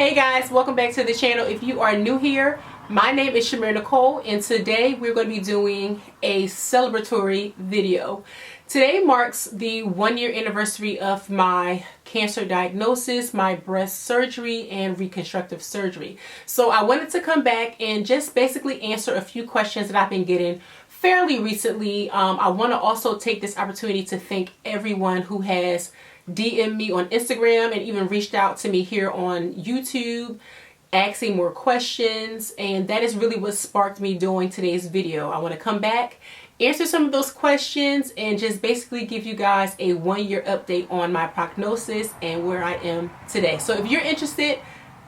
Hey guys, welcome back to the channel. If you are new here, my name is ChimereNicole, and today we're going to be doing a celebratory video. Today marks the 1-year anniversary of my cancer diagnosis, my breast surgery, and reconstructive surgery. So I wanted to come back and just basically answer a few questions that I've been getting fairly recently. I want to also take this opportunity to thank everyone who has DM'd me on Instagram and even reached out to me here on YouTube asking more questions, and that is really what sparked me doing today's video. I want to come back, answer some of those questions, and just basically give you guys a 1-year update on my prognosis and where I am today. So if you're interested,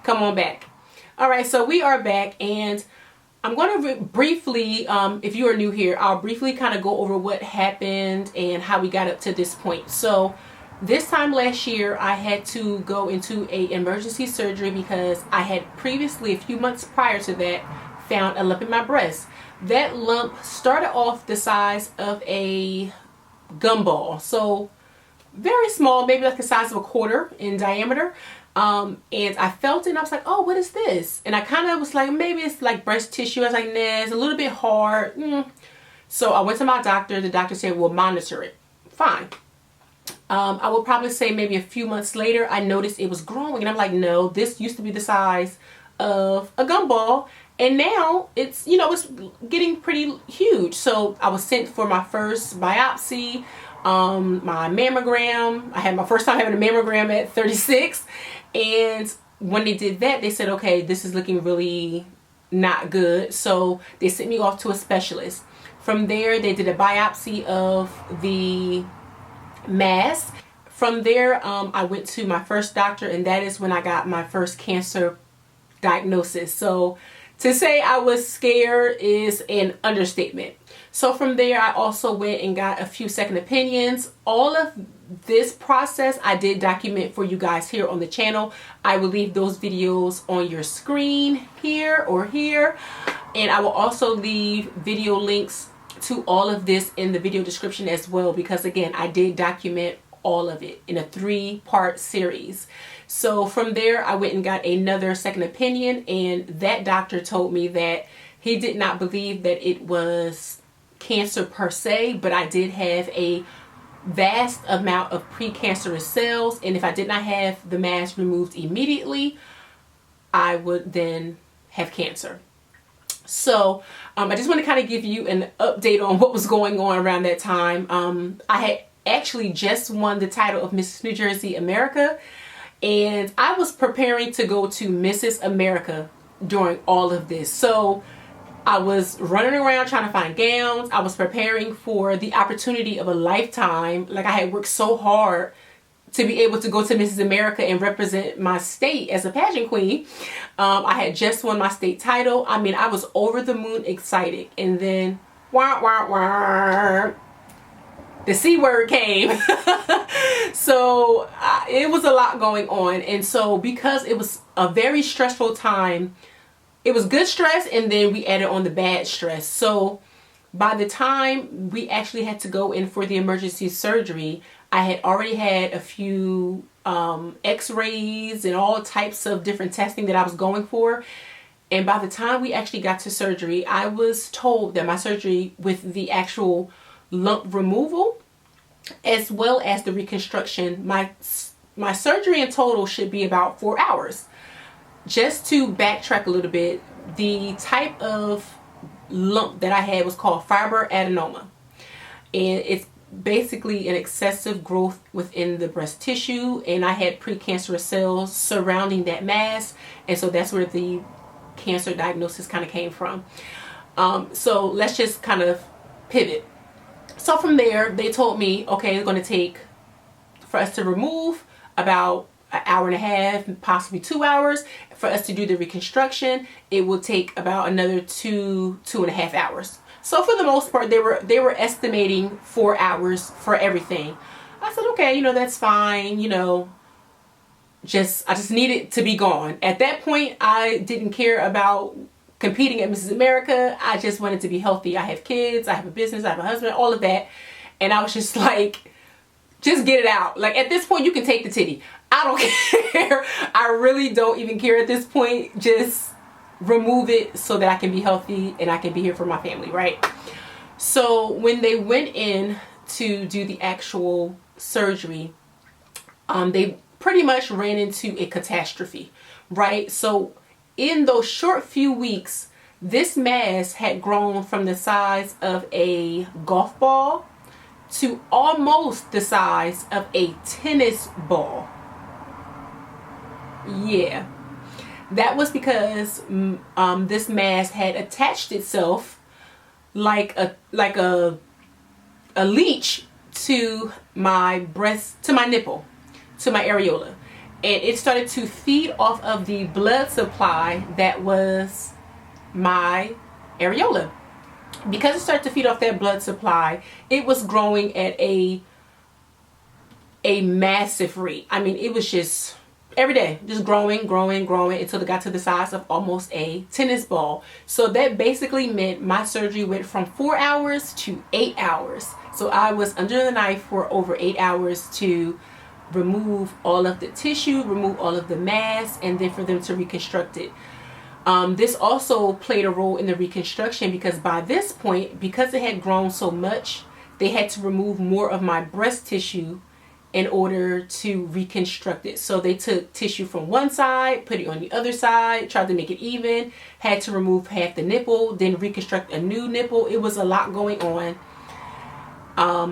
come on back. Alright, so we are back, and I'm going to briefly, if you are new here, I'll briefly kind of go over what happened and how we got up to this point. So this time last year, I had to go into an emergency surgery because I had previously, a few months prior to that, found a lump in my breast. That lump started off the size of a gumball, so very small, maybe like the size of a quarter in diameter. And I felt it and I was like, oh, what is this? And I kind of was like, maybe it's like breast tissue. I was like, nah, it's a little bit hard. So I went to my doctor. The doctor said, we'll monitor it. Fine. I would probably say maybe a few months later, I noticed it was growing, and I'm like, no, this used to be the size of a gumball, and now it's, you know, it's getting pretty huge. So I was sent for my first biopsy, my mammogram. I had my first time having a mammogram at 36, and when they did that, they said, okay, this is looking really not good. So they sent me off to a specialist. From there, they did a biopsy of the mass. From there, I went to my first doctor, and that is when I got my first cancer diagnosis. So to say I was scared is an understatement. So from there, I also went and got a few second opinions. All of this process I did document for you guys here on the channel. I will leave those videos on your screen here or here, and I will also leave video links to all of this in the video description as well, because again, I did document all of it in a 3-part series. So from there, I went and got another second opinion, and that doctor told me that he did not believe that it was cancer per se, but I did have a vast amount of precancerous cells, and if I did not have the mass removed immediately, I would then have cancer. So I just want to kind of give you an update on what was going on around that time. I had actually just won the title of Mrs. New Jersey America, and I was preparing to go to Mrs. America during all of this. So I was running around trying to find gowns. I was preparing for the opportunity of a lifetime. Like, I had worked so hard to be able to go to Mrs. America and represent my state as a pageant queen. I had just won my state title. I mean, I was over the moon excited. And then, wah, wah, wah, the C word came. So it was a lot going on. And so because it was a very stressful time, it was good stress, and then we added on the bad stress. So by the time we actually had to go in for the emergency surgery, I had already had a few x-rays and all types of different testing that I was going for. And by the time we actually got to surgery, I was told that my surgery with the actual lump removal as well as the reconstruction, my surgery in total should be about 4 hours. Just to backtrack a little bit, the type of lump that I had was called fibroadenoma, and it's basically an excessive growth within the breast tissue, and I had precancerous cells surrounding that mass, and so that's where the cancer diagnosis kind of came from. So let's just kind of pivot. So from there, they told me, okay, it's going to take for us to remove about an hour and a half, possibly 2 hours. For us to do the reconstruction, it will take about another 2.5 hours. So for the most part, they were estimating 4 hours for everything. I said, okay, you know, that's fine. You know, I just needed to be gone. At that point, I didn't care about competing at Mrs. America. I just wanted to be healthy. I have kids, I have a business, I have a husband, all of that. And I was just like, just get it out. Like, at this point, you can take the titty. I don't care. I really don't even care at this point. Just remove it so that I can be healthy and I can be here for my family, right? So when they went in to do the actual surgery, they pretty much ran into a catastrophe, right? So in those short few weeks, this mass had grown from the size of a golf ball to almost the size of a tennis ball. Yeah, that was because this mass had attached itself like a leech to my breast, to my nipple, to my areola, and it started to feed off of the blood supply that was my areola. Because it started to feed off that blood supply, it was growing at a massive rate. I mean, it was just every day, just growing until it got to the size of almost a tennis ball. So that basically meant my surgery went from 4 hours to 8 hours. So I was under the knife for over 8 hours to remove all of the tissue, remove all of the mass, and then for them to reconstruct it. This also played a role in the reconstruction because by this point, because it had grown so much, they had to remove more of my breast tissue in order to reconstruct it. So they took tissue from one side, put it on the other side, tried to make it even, had to remove half the nipple, then reconstruct a new nipple. It was a lot going on.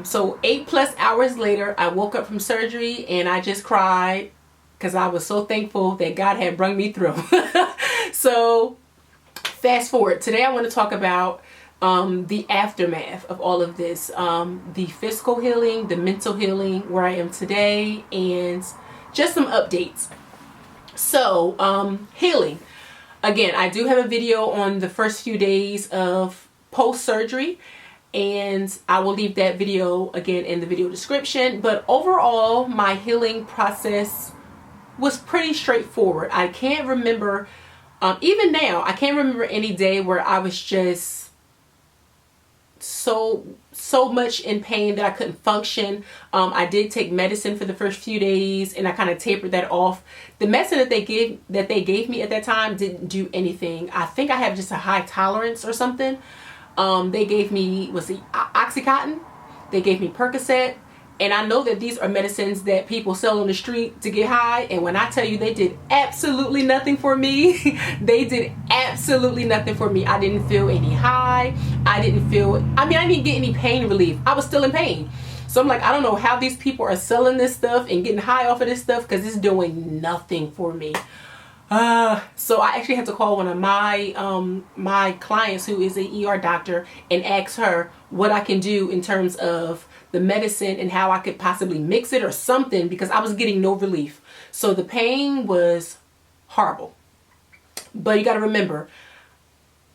So 8+ hours later, I woke up from surgery and I just cried because I was so thankful that God had brought me through. So fast forward. Today I want to talk about the aftermath of all of this, the physical healing, the mental healing, where I am today, and just some updates. So healing. Again, I do have a video on the first few days of post-surgery, and I will leave that video again in the video description. But overall, my healing process was pretty straightforward. I can't remember, even now, I can't remember any day where I was just so much in pain that I couldn't function. I did take medicine for the first few days and I kind of tapered that off. The medicine that they gave me at that time didn't do anything. I think I have just a high tolerance or something. They gave me, was it Oxycontin? They gave me Percocet. And I know that these are medicines that people sell on the street to get high. And when I tell you they did absolutely nothing for me, they did absolutely nothing for me. I didn't feel any high. I didn't get any pain relief. I was still in pain. So I'm like, I don't know how these people are selling this stuff and getting high off of this stuff because it's doing nothing for me. So I actually had to call one of my clients who is an ER doctor and ask her what I can do in terms of the medicine and how I could possibly mix it or something, because I was getting no relief. So the pain was horrible. But you got to remember,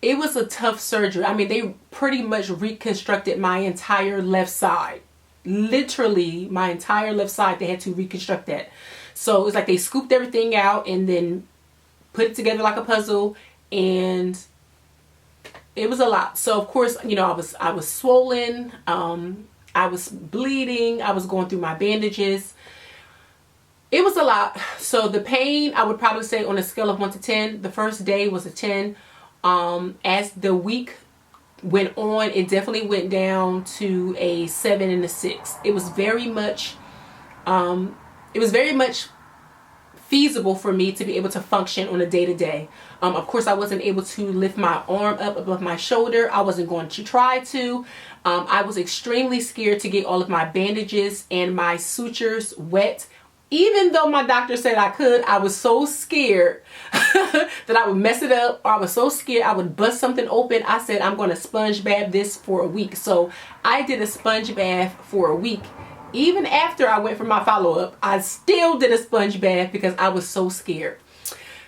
it was a tough surgery. I mean, they pretty much reconstructed my entire left side. Literally, my entire left side, they had to reconstruct that. So it was like they scooped everything out and then put it together like a puzzle, and it was a lot. So of course, you know, I was swollen, I was bleeding, I was going through my bandages. It was a lot. So the pain, I would probably say on a scale of 1 to 10, the first day was a 10. As the week went on, it definitely went down to a 7 and a 6. It was very much feasible for me to be able to function on a day-to-day. Of course, I wasn't able to lift my arm up above my shoulder. I wasn't going to try to. I was extremely scared to get all of my bandages and my sutures wet. Even though my doctor said I could, I was so scared that I would mess it up, or I was so scared I would bust something open. I said, I'm going to sponge bath this for a week. So I did a sponge bath for a week. Even after I went for my follow-up, I still did a sponge bath because I was so scared.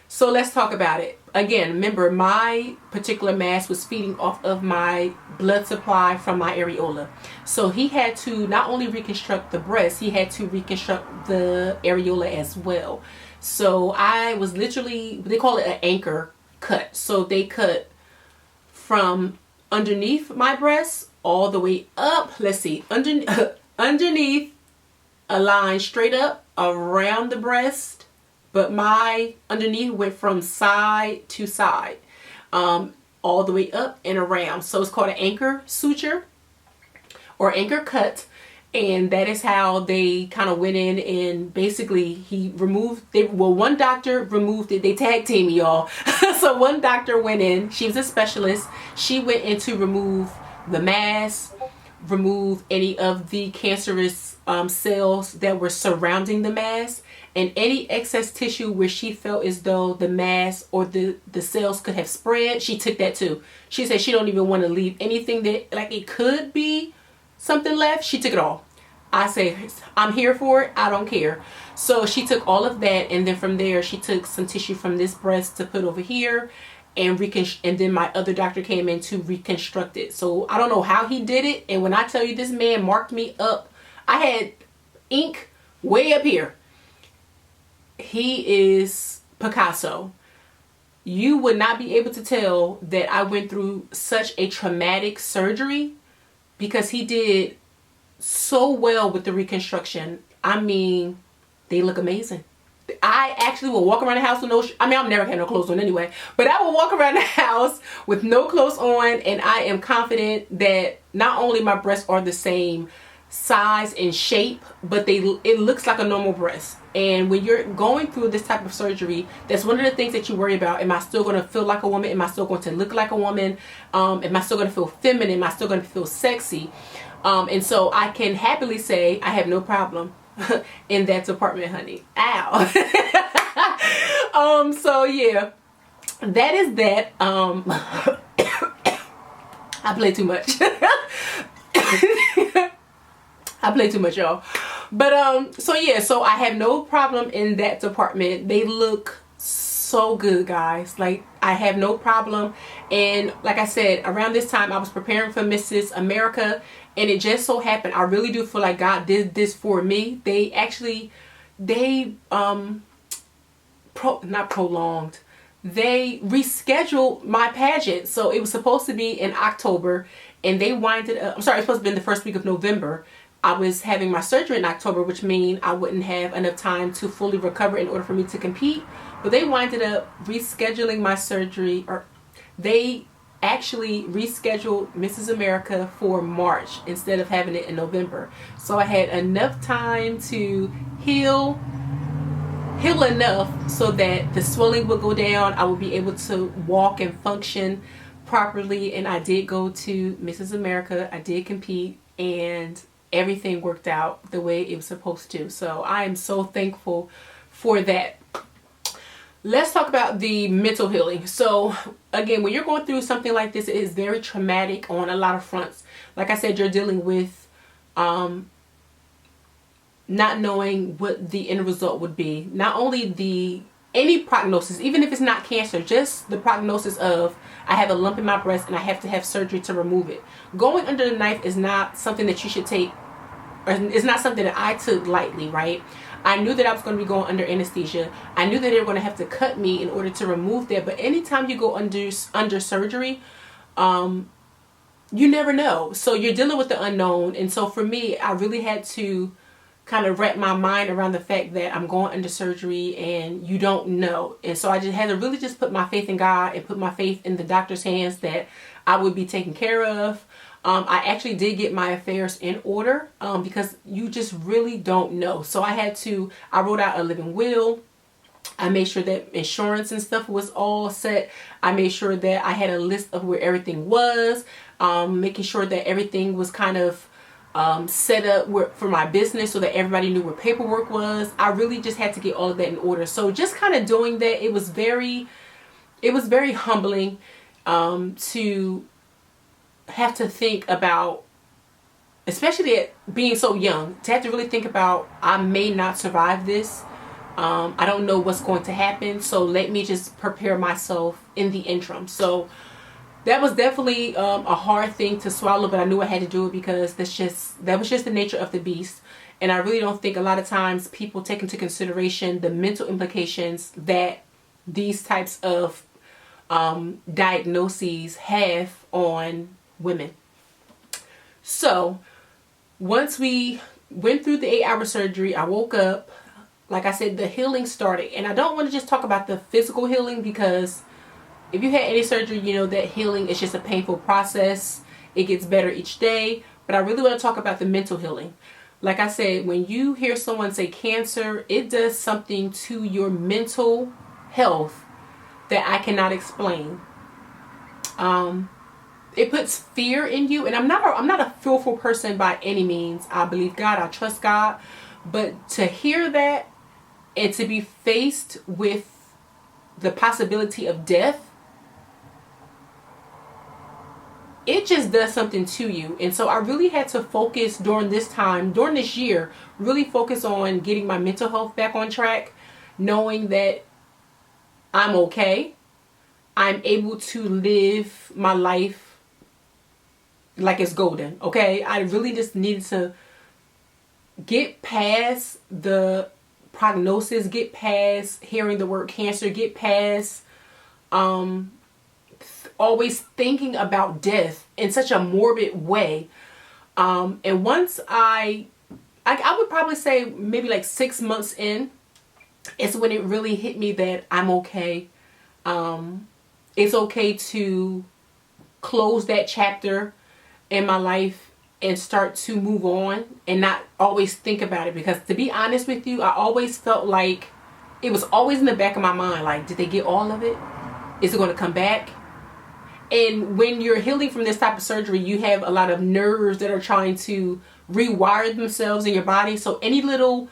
So let's talk about it. Again, remember, my particular mass was feeding off of my blood supply from my areola. So he had to not only reconstruct the breast, he had to reconstruct the areola as well. So I was literally, they call it an anchor cut. So they cut from underneath my breast all the way up. Let's see, underneath, a line straight up, around the breast, but my underneath went from side to side, all the way up and around. So it's called an anchor suture or anchor cut. And that is how they kind of went in and basically he removed, one doctor removed it. They tag team me, y'all. So one doctor went in, she was a specialist. She went in to remove the mass, remove any of the cancerous cells that were surrounding the mass, and any excess tissue where she felt as though the mass or the cells could have spread. She took that too. She said she don't even want to leave anything that like it could be something left. She took it all. I say, I'm here for it. I don't care. So she took all of that, and then from there she took some tissue from this breast to put over here, and then my other doctor came in to reconstruct it. So I don't know how he did it. And when I tell you, this man marked me up, I had ink way up here. He is Picasso. You would not be able to tell that I went through such a traumatic surgery, because he did so well with the reconstruction. I mean, they look amazing. I actually will walk around the house with no I'm never had no clothes on anyway, but I will walk around the house with no clothes on, and I am confident that not only my breasts are the same size and shape, but it looks like a normal breast. And when you're going through this type of surgery, that's one of the things that you worry about. Am I still going to feel like a woman? Am I still going to look like a woman? Am I still going to feel feminine? Am I still going to feel sexy? And so I can happily say I have no problem in that department, honey. Ow. So yeah, that is that. I play too much. I play too much, y'all. But so yeah, so I have no problem in that department. They look so good, guys. Like, I have no problem. And like I said, around this time I was preparing for Mrs. America, and it just so happened, I really do feel like God did this for me. They actually, they rescheduled my pageant. So it was supposed to be in October, and they winded up, I'm sorry, it was supposed to be in the first week of November. I was having my surgery in October, which means I wouldn't have enough time to fully recover in order for me to compete. But they winded up rescheduling my surgery, or they actually rescheduled Mrs. America for March instead of having it in November. So I had enough time to heal enough so that the swelling would go down. I would be able to walk and function properly. And I did go to Mrs. America. I did compete, and everything worked out the way it was supposed to. So I am so thankful for that. Let's talk about the mental healing. So again, when you're going through something like this, it is very traumatic on a lot of fronts. Like I said, you're dealing with not knowing what the end result would be. Not only any prognosis, even if it's not cancer, just the prognosis of, I have a lump in my breast and I have to have surgery to remove it. Going under the knife is not something that you should take, or it's not something that I took lightly, right? I knew that I was going to be going under anesthesia. I knew that they were going to have to cut me in order to remove that. But anytime you go under surgery, you never know. So you're dealing with the unknown. And so for me, I really had to kind of wrap my mind around the fact that I'm going under surgery and you don't know. And so I just had to really just put my faith in God and put my faith in the doctor's hands that I would be taken care of. I actually did get my affairs in order because you just really don't know. So I wrote out a living will. I made sure that insurance and stuff was all set. I made sure that I had a list of where everything was, making sure that everything was kind of set up for my business so that everybody knew where paperwork was. I really just had to get all of that in order. So just kind of doing that, it was very humbling to have to think about, especially at being so young, to have to really think about, I may not survive this. I don't know what's going to happen, so let me just prepare myself in the interim. So that was definitely a hard thing to swallow, but I knew I had to do it because that was just the nature of the beast. And I really don't think a lot of times people take into consideration the mental implications that these types of diagnoses have on women. So once we went through the 8-hour surgery, I woke up. like I said, the healing started. And I don't want to just talk about the physical healing, because if you had any surgery, you know that healing is just a painful process. It gets better each day. But I really want to talk about the mental healing. Like I said, when you hear someone say cancer, it does something to your mental health that I cannot explain. It puts fear in you, and I'm not a fearful person by any means. I believe God, I trust God, but to hear that and to be faced with the possibility of death, it just does something to you. And so I really had to focus during this time, during this year, really focus on getting my mental health back on track, knowing that I'm okay. I'm able to live my life like it's golden, okay? I really just needed to get past the prognosis, get past hearing the word cancer, get past always thinking about death in such a morbid way. And once I would probably say maybe like 6 months in, it's when it really hit me that I'm okay. It's okay to close that chapter in my life and start to move on and not always think about it. Because to be honest with you, I always felt like it was always in the back of my mind, like, did they get all of it? Is it going to come back? And when you're healing from this type of surgery, you have a lot of nerves that are trying to rewire themselves in your body. So any little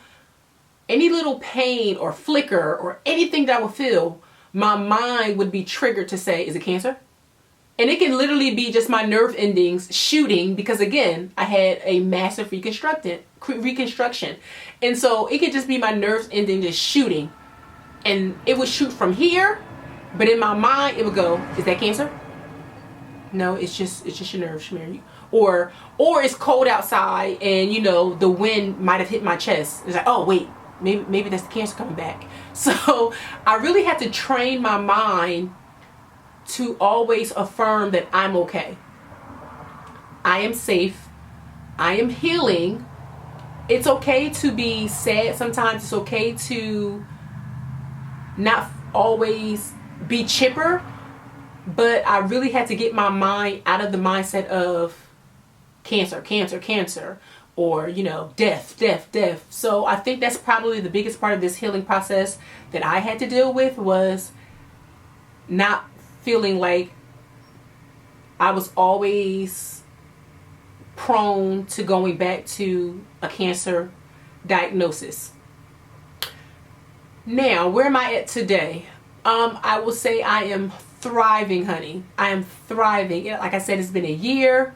pain or flicker or anything that I would feel, my mind would be triggered to say, is it cancer? And it can literally be just my nerve endings shooting, because again, I had a massive reconstruction. And so it could just be my nerves ending just shooting. And it would shoot from here, but in my mind it would go, is that cancer? No, it's just your nerves, Chimere. Or it's cold outside and you know the wind might have hit my chest. It's like, oh wait, maybe that's the cancer coming back. So I really had to train my mind to always affirm that I'm okay. I am safe. I am healing. It's okay to be sad sometimes. It's okay to not always be chipper. But I really had to get my mind out of the mindset of cancer, or, you know, death. So I think that's probably the biggest part of this healing process that I had to deal with, was not feeling like I was always prone to going back to a cancer diagnosis. Now, where am I at today? I will say I am thriving, honey. I am thriving. Like I said, it's been a year.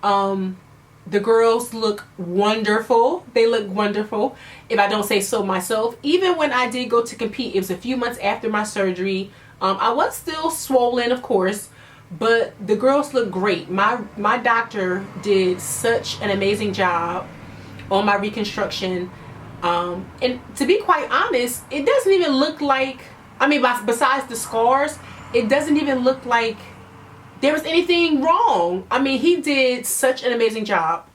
The girls look wonderful. They look wonderful, if I don't say so myself. Even when I did go to compete, it was a few months after my surgery. I was still swollen, of course, but the girls look great. My doctor did such an amazing job on my reconstruction. And to be quite honest, it doesn't even look like, I mean, besides the scars, it doesn't even look like there was anything wrong. I mean, he did such an amazing job.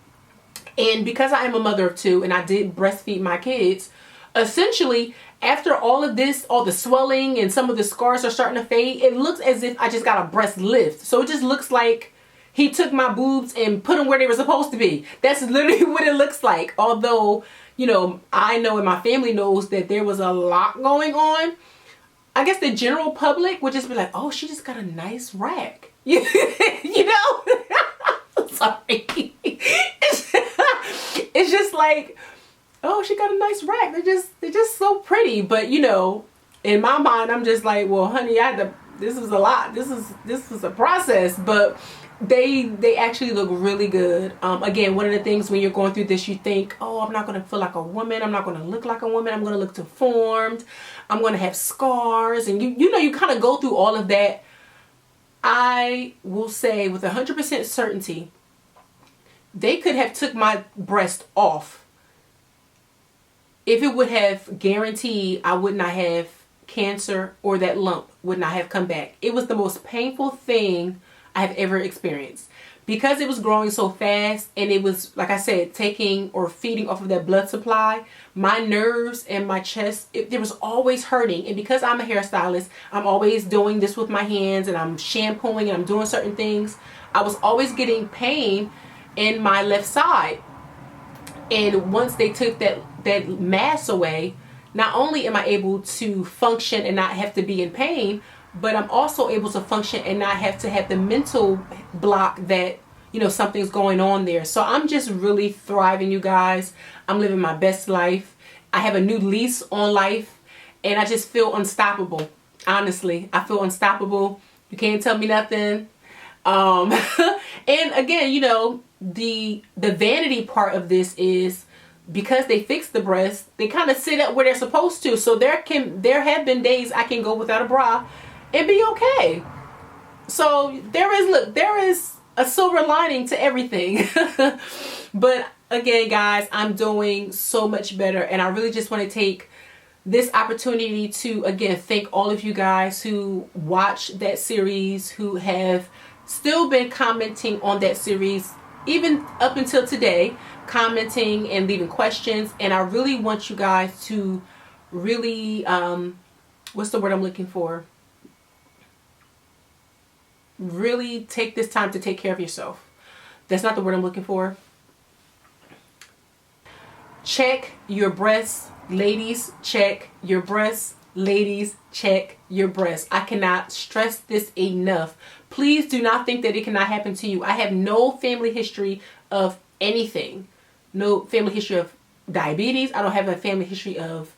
And because I am a mother of 2 and I did breastfeed my kids, essentially, after all of this, all the swelling and some of the scars are starting to fade, it looks as if I just got a breast lift. So it just looks like he took my boobs and put them where they were supposed to be. That's literally what it looks like. Although, you know, I know and my family knows that there was a lot going on. I guess the general public would just be like, oh, she just got a nice rack. You know? Sorry. It's just like, oh, she got a nice rack. They're just so pretty. But, you know, in my mind, I'm just like, well, honey, this was a lot. This was a process. But they actually look really good. Again, one of the things when you're going through this, you think, oh, I'm not going to feel like a woman. I'm not going to look like a woman. I'm going to look deformed. I'm going to have scars. And you know, you kind of go through all of that. I will say with 100% certainty, they could have took my breast off. If it would have guaranteed I would not have cancer, or that lump would not have come back. It was the most painful thing I have ever experienced. because it was growing so fast and it was, like I said, taking or feeding off of that blood supply, my nerves and my chest, it was always hurting. And because I'm a hairstylist, I'm always doing this with my hands and I'm shampooing and I'm doing certain things. I was always getting pain in my left side. And once they took that mass away, not only am I able to function and not have to be in pain, but I'm also able to function and not have to have the mental block that, you know, something's going on there. So I'm just really thriving, you guys. I'm living my best life. I have a new lease on life and I just feel unstoppable. Honestly, I feel unstoppable. You can't tell me nothing. And again, you know, the vanity part of this is because they fixed the breast, they kind of sit up where they're supposed to. So there have been days I can go without a bra and be okay. So there is a silver lining to everything. But again, guys, I'm doing so much better, and I really just want to take this opportunity to again thank all of you guys who watched that series, who have still been commenting on that series even up until today, commenting and leaving questions. And I really want you guys to really what's the word I'm looking for? Really take this time to take care of yourself. That's not the word I'm looking for. Check your breasts, ladies. Check your breasts, ladies. Check your breasts. I cannot stress this enough. Please do not think that it cannot happen to you. I have no family history of anything. No family history of diabetes. I don't have a family history of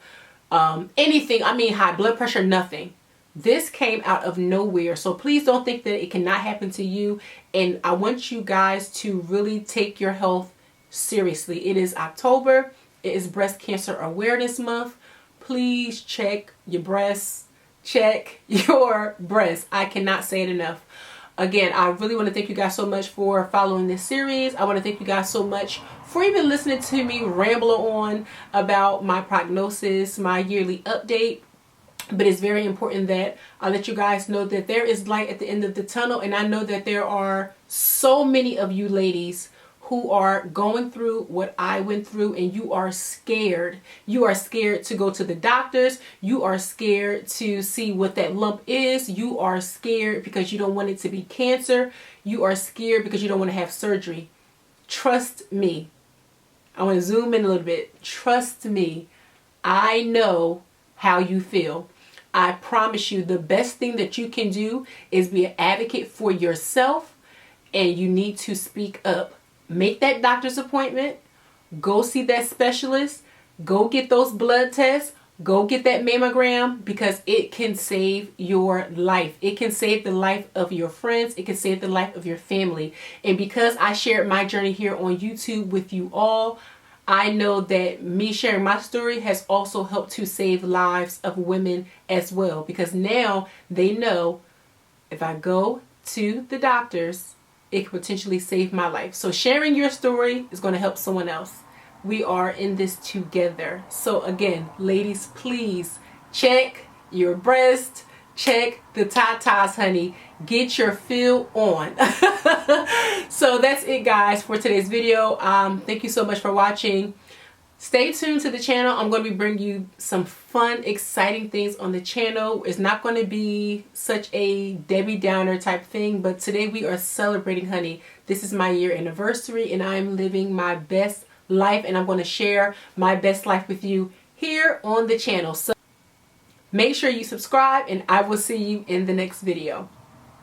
anything. I mean, high blood pressure, nothing. This came out of nowhere. So please don't think that it cannot happen to you. And I want you guys to really take your health seriously. It is October. It is Breast Cancer Awareness Month. Please check your breasts. Check your breasts. I cannot say it enough. Again, I really want to thank you guys so much for following this series. I want to thank you guys so much for even listening to me ramble on about my prognosis, my yearly update. But it's very important that I let you guys know that there is light at the end of the tunnel. And I know that there are so many of you ladies who are going through what I went through, and you are scared. You are scared to go to the doctors. You are scared to see what that lump is. You are scared because you don't want it to be cancer. You are scared because you don't want to have surgery. Trust me. I want to zoom in a little bit. Trust me. I know how you feel. I promise you the best thing that you can do is be an advocate for yourself, and you need to speak up. Make that doctor's appointment. Go see that specialist. Go get those blood tests. Go get that mammogram, because it can save your life. It can save the life of your friends. It can save the life of your family. And because I shared my journey here on YouTube with you all, I know that me sharing my story has also helped to save lives of women as well, because now they know if I go to the doctors, it could potentially save my life. So sharing your story is going to help someone else. We are in this together. So again, ladies, please check your breast, check the tatas, honey. Get your fill on. So that's it, guys, for today's video. Thank you so much for watching. Stay tuned to the channel. I'm going to be bringing you some fun, exciting things on the channel. It's not going to be such a Debbie Downer type thing, but today we are celebrating, honey. This is my year anniversary, and I'm living my best life, and I'm going to share my best life with you here on the channel. So make sure you subscribe, and I will see you in the next video.